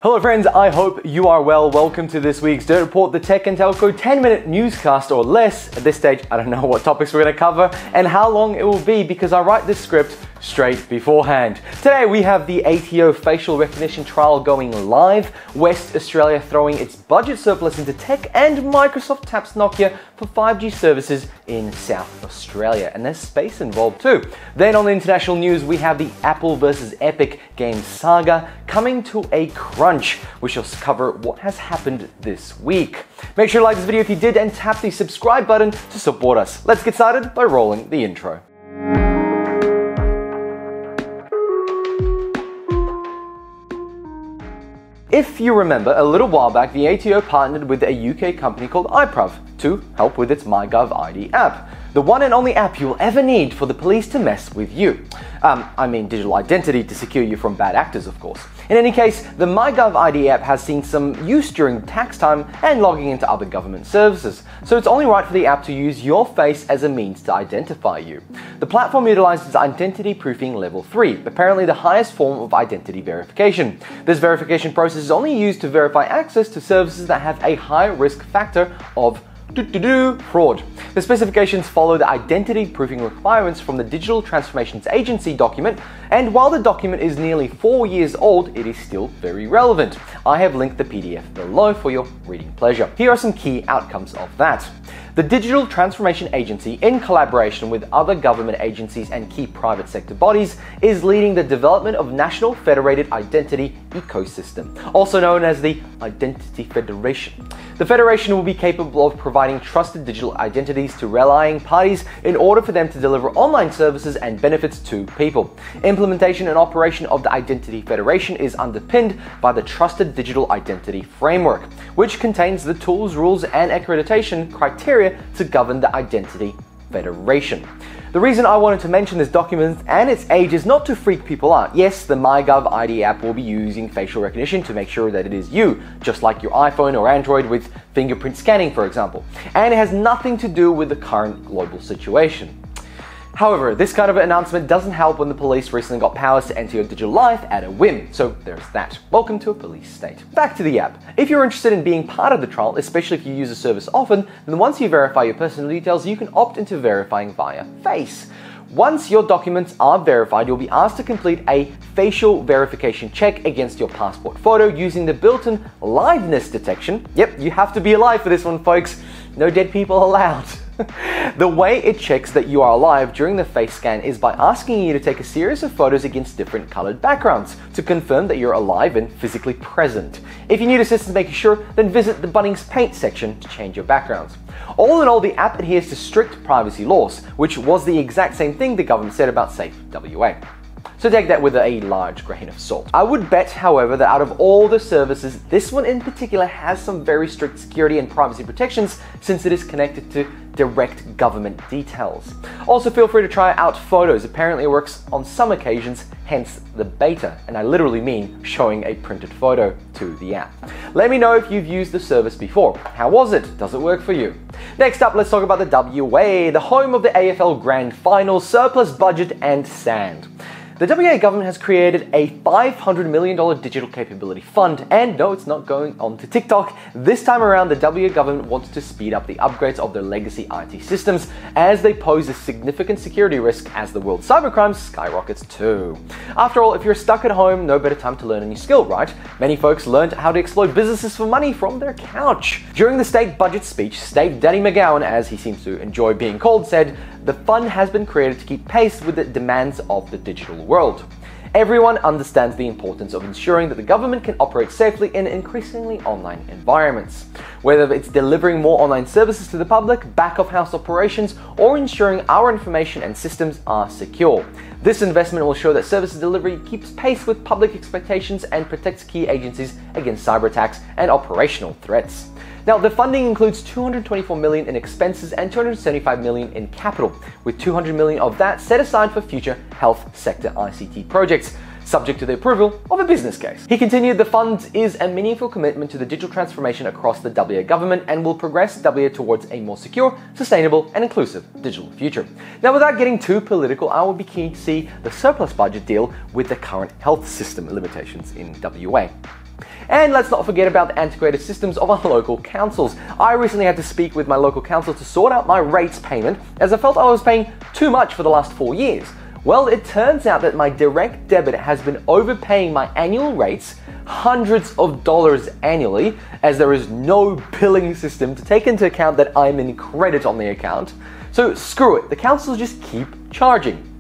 Hello friends, I hope you are well. Welcome to this week's Dirt Report, the Tech and Telco 10-minute newscast or less. At this stage, I don't know what topics we're going to cover and how long it will be because I write this script straight beforehand. Today we have the ATO facial recognition trial going live, West Australia throwing its budget surplus into tech, and Microsoft taps Nokia for 5G services in South Australia. And there's space involved too. Then on the international news, we have the Apple versus Epic game saga coming to a crunch. We shall cover what has happened this week. Make sure to like this video if you did and tap the subscribe button to support us. Let's get started by rolling the intro. If you remember, a little while back, the ATO partnered with a UK company called iProv to help with its MyGov ID app. The one and only app you'll ever need for the police to mess with you. I mean digital identity to secure you from bad actors, of course. In any case, the MyGov ID app has seen some use during tax time and logging into other government services, so it's only right for the app to use your face as a means to identify you. The platform utilizes identity proofing level 3, apparently the highest form of identity verification. This verification process is only used to verify access to services that have a high risk factor of fraud. The specifications follow the identity proofing requirements from the Digital Transformations Agency document, and while the document is nearly 4 years old, it is still very relevant. I have linked the PDF below for your reading pleasure. Here are some key outcomes of that. The Digital Transformation Agency, in collaboration with other government agencies and key private sector bodies, is leading the development of National Federated Identity Ecosystem, also known as the Identity Federation. The Federation will be capable of providing trusted digital identities to rallying parties in order for them to deliver online services and benefits to people. Implementation and operation of the Identity Federation is underpinned by the Trusted Digital Identity Framework, which contains the tools, rules, and accreditation criteria to govern the Identity Federation. The reason I wanted to mention this document and its age is not to freak people out. Yes, the MyGov ID app will be using facial recognition to make sure that it is you, just like your iPhone or Android with fingerprint scanning, for example. And it has nothing to do with the current global situation. However, this kind of announcement doesn't help when the police recently got powers to enter your digital life at a whim, so there's that. Welcome to a police state. Back to the app. If you're interested in being part of the trial, especially if you use the service often, then once you verify your personal details, you can opt into verifying via face. Once your documents are verified, you'll be asked to complete a facial verification check against your passport photo using the built-in liveness detection. Yep, you have to be alive for this one, folks. No dead people allowed. The way it checks that you are alive during the face scan is by asking you to take a series of photos against different colored backgrounds to confirm that you're alive and physically present. If you need assistance making sure, then visit the Bunnings Paint section to change your backgrounds. All in all, the app adheres to strict privacy laws, which was the exact same thing the government said about Safe WA. So take that with a large grain of salt. I would bet, however, that out of all the services, this one in particular has some very strict security and privacy protections since it is connected to direct government details. Also, feel free to try out photos. Apparently it works on some occasions, hence the beta, and I literally mean showing a printed photo to the app. Let me know if you've used the service before. How was it? Does it work for you? Next up, let's talk about the WA, the home of the AFL Grand Final, surplus budget and sand. The WA government has created a $500 million digital capability fund, and no, it's not going on to TikTok. This time around, the WA government wants to speed up the upgrades of their legacy IT systems as they pose a significant security risk as the world's cybercrime skyrockets too. After all, if you're stuck at home, no better time to learn a new skill, right? Many folks learned how to exploit businesses for money from their couch. During the state budget speech, State Danny McGowan, as he seems to enjoy being called, said, "The fund has been created to keep pace with the demands of the digital world. Everyone understands the importance of ensuring that the government can operate safely in increasingly online environments. Whether it's delivering more online services to the public, back-of-house operations, or ensuring our information and systems are secure. This investment will ensure that services delivery keeps pace with public expectations and protects key agencies against cyber attacks and operational threats." Now, the funding includes $224 million in expenses and $275 million in capital, with $200 million of that set aside for future health sector ICT projects, subject to the approval of a business case. He continued, "The fund is a meaningful commitment to the digital transformation across the WA government and will progress WA towards a more secure, sustainable, and inclusive digital future." Now, without getting too political, I would be keen to see the surplus budget deal with the current health system limitations in WA. And let's not forget about the antiquated systems of our local councils. I recently had to speak with my local council to sort out my rates payment, as I felt I was paying too much for the last 4 years. Well, it turns out that my direct debit has been overpaying my annual rates hundreds of dollars annually, as there is no billing system to take into account that I'm in credit on the account. So screw it, the councils just keep charging.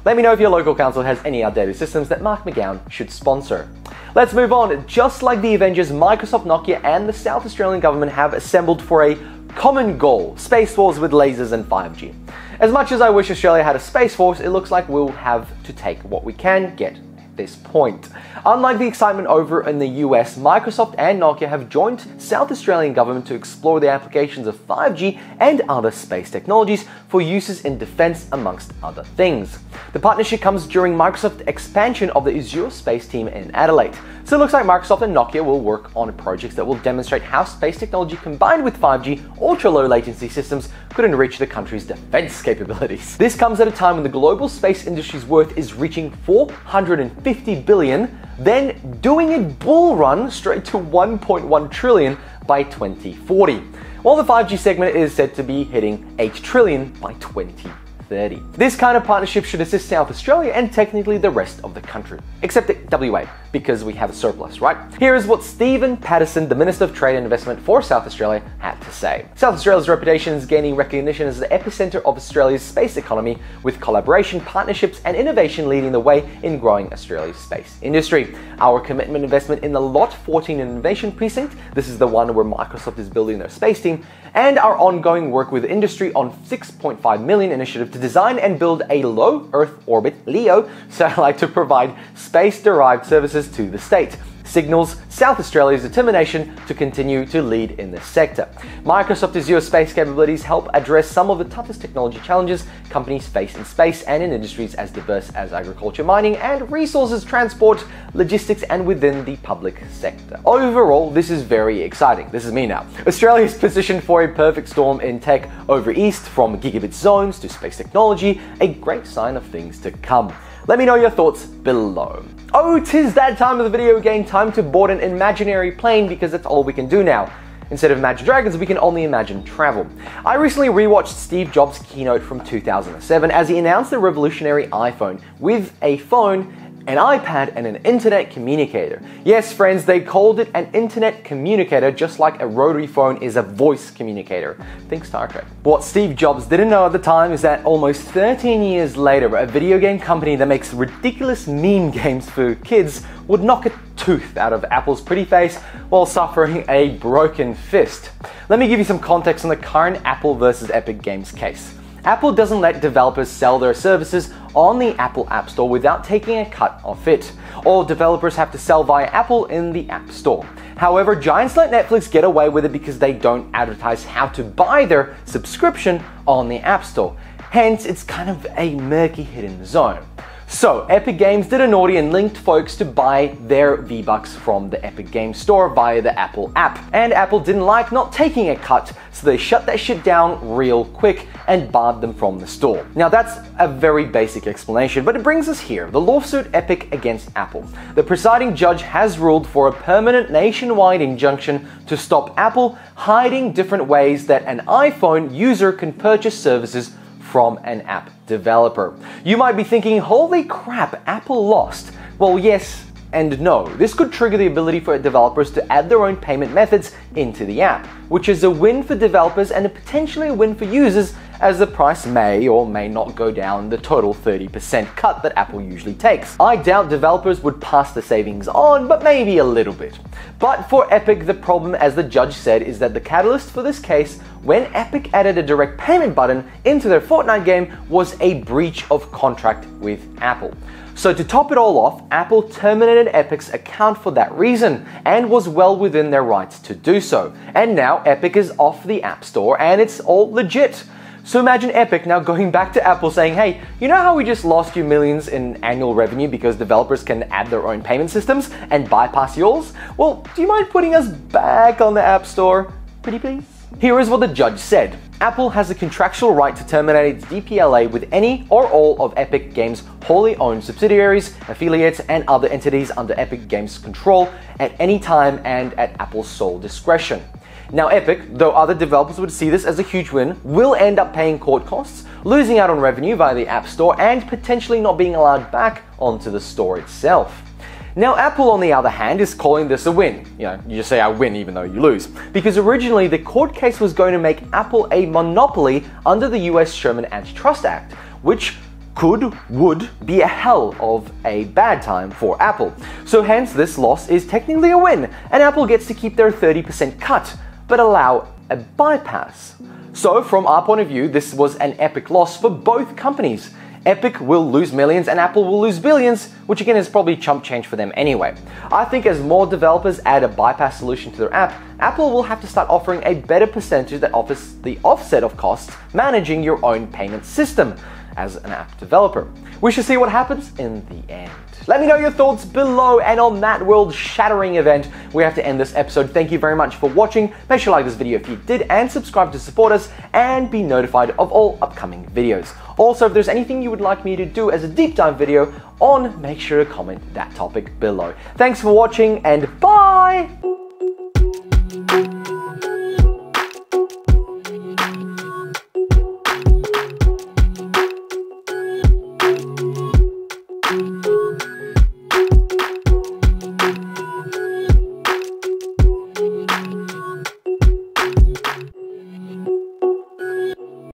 Let me know if your local council has any outdated systems that Mark McGowan should sponsor. Let's move on. Just like the Avengers, Microsoft, Nokia and the South Australian government have assembled for a common goal: space wars with lasers and 5G. As much as I wish Australia had a space force, it looks like we'll have to take what we can get at this point. Unlike the excitement over in the US, Microsoft and Nokia have joined South Australian government to explore the applications of 5G and other space technologies for uses in defense, amongst other things. The partnership comes during Microsoft's expansion of the Azure space team in Adelaide. So it looks like Microsoft and Nokia will work on projects that will demonstrate how space technology combined with 5G ultra-low latency systems could enrich the country's defense capabilities. This comes at a time when the global space industry's worth is reaching $450 billion, then doing a bull run straight to $1.1 trillion by 2040, while the 5G segment is said to be hitting $8 trillion by 2030. This kind of partnership should assist South Australia and technically the rest of the country, except WA, because we have a surplus, right? Here is what Stephen Patterson, the Minister of Trade and Investment for South Australia, had to say. South Australia's reputation is gaining recognition as the epicenter of Australia's space economy, with collaboration, partnerships and innovation leading the way in growing Australia's space industry. Our commitment investment in the Lot 14 Innovation Precinct, this is the one where Microsoft is building their space team, and our ongoing work with industry on $6.5 million initiative to design and build a low Earth orbit (LEO) satellite to provide space-derived services to the state, signals South Australia's determination to continue to lead in this sector. Microsoft Azure space capabilities help address some of the toughest technology challenges companies face in space and in industries as diverse as agriculture, mining and resources, transport, logistics and within the public sector. Overall, this is very exciting. This is me now. Australia is positioned for a perfect storm in tech over east, from gigabit zones to space technology, a great sign of things to come. Let me know your thoughts below. Oh, 'tis that time of the video again, time to board an imaginary plane, because that's all we can do now. Instead of Imagine Dragons, we can only imagine travel. I recently rewatched Steve Jobs' keynote from 2007 as he announced the revolutionary iPhone with a phone, an iPad and an internet communicator. Yes, friends, they called it an internet communicator, just like a rotary phone is a voice communicator. Think Star Trek. What Steve Jobs didn't know at the time is that almost 13 years later, a video game company that makes ridiculous meme games for kids would knock a tooth out of Apple's pretty face while suffering a broken fist. Let me give you some context on the current Apple versus Epic Games case. Apple doesn't let developers sell their services on the Apple App Store without taking a cut of it. All developers have to sell via Apple in the App Store. However, giants like Netflix get away with it because they don't advertise how to buy their subscription on the App Store. Hence, it's kind of a murky hidden zone. So, Epic Games did a naughty and linked folks to buy their V-Bucks from the Epic Games Store via the Apple app. And Apple didn't like not taking a cut, so they shut that shit down real quick and barred them from the store. Now that's a very basic explanation, but it brings us here. The lawsuit Epic against Apple. The presiding judge has ruled for a permanent nationwide injunction to stop Apple hiding different ways that an iPhone user can purchase services from an app developer. You might be thinking, holy crap, Apple lost. Well, yes and no. This could trigger the ability for developers to add their own payment methods into the app, which is a win for developers and potentially a win for users, as the price may or may not go down the total 30% cut that Apple usually takes. I doubt developers would pass the savings on, but maybe a little bit. But for Epic, the problem, as the judge said, is that the catalyst for this case, when Epic added a direct payment button into their Fortnite game, was a breach of contract with Apple. So to top it all off, Apple terminated Epic's account for that reason and was well within their rights to do so. And now Epic is off the App Store and it's all legit. So imagine Epic now going back to Apple saying, hey, you know how we just lost you millions in annual revenue because developers can add their own payment systems and bypass yours? Well, do you mind putting us back on the App Store? Pretty please? Here is what the judge said. Apple has a contractual right to terminate its DPLA with any or all of Epic Games' wholly owned subsidiaries, affiliates, and other entities under Epic Games' control at any time and at Apple's sole discretion. Now, Epic, though other developers would see this as a huge win, will end up paying court costs, losing out on revenue via the App Store, and potentially not being allowed back onto the store itself. Now, Apple, on the other hand, is calling this a win. You just say I win even though you lose. Because originally, the court case was going to make Apple a monopoly under the US Sherman Antitrust Act, which would be a hell of a bad time for Apple. So hence, this loss is technically a win, and Apple gets to keep their 30% cut, but allow a bypass. So from our point of view, this was an epic loss for both companies. Epic will lose millions and Apple will lose billions, which again is probably chump change for them anyway. I think as more developers add a bypass solution to their app, Apple will have to start offering a better percentage that offers the offset of costs managing your own payment system as an app developer. We shall see what happens in the end. Let me know your thoughts below, and on that world-shattering event, we have to end this episode. Thank you very much for watching. Make sure to like this video if you did, and subscribe to support us, and be notified of all upcoming videos. Also, if there's anything you would like me to do as a deep dive video on, make sure to comment that topic below. Thanks for watching, and bye!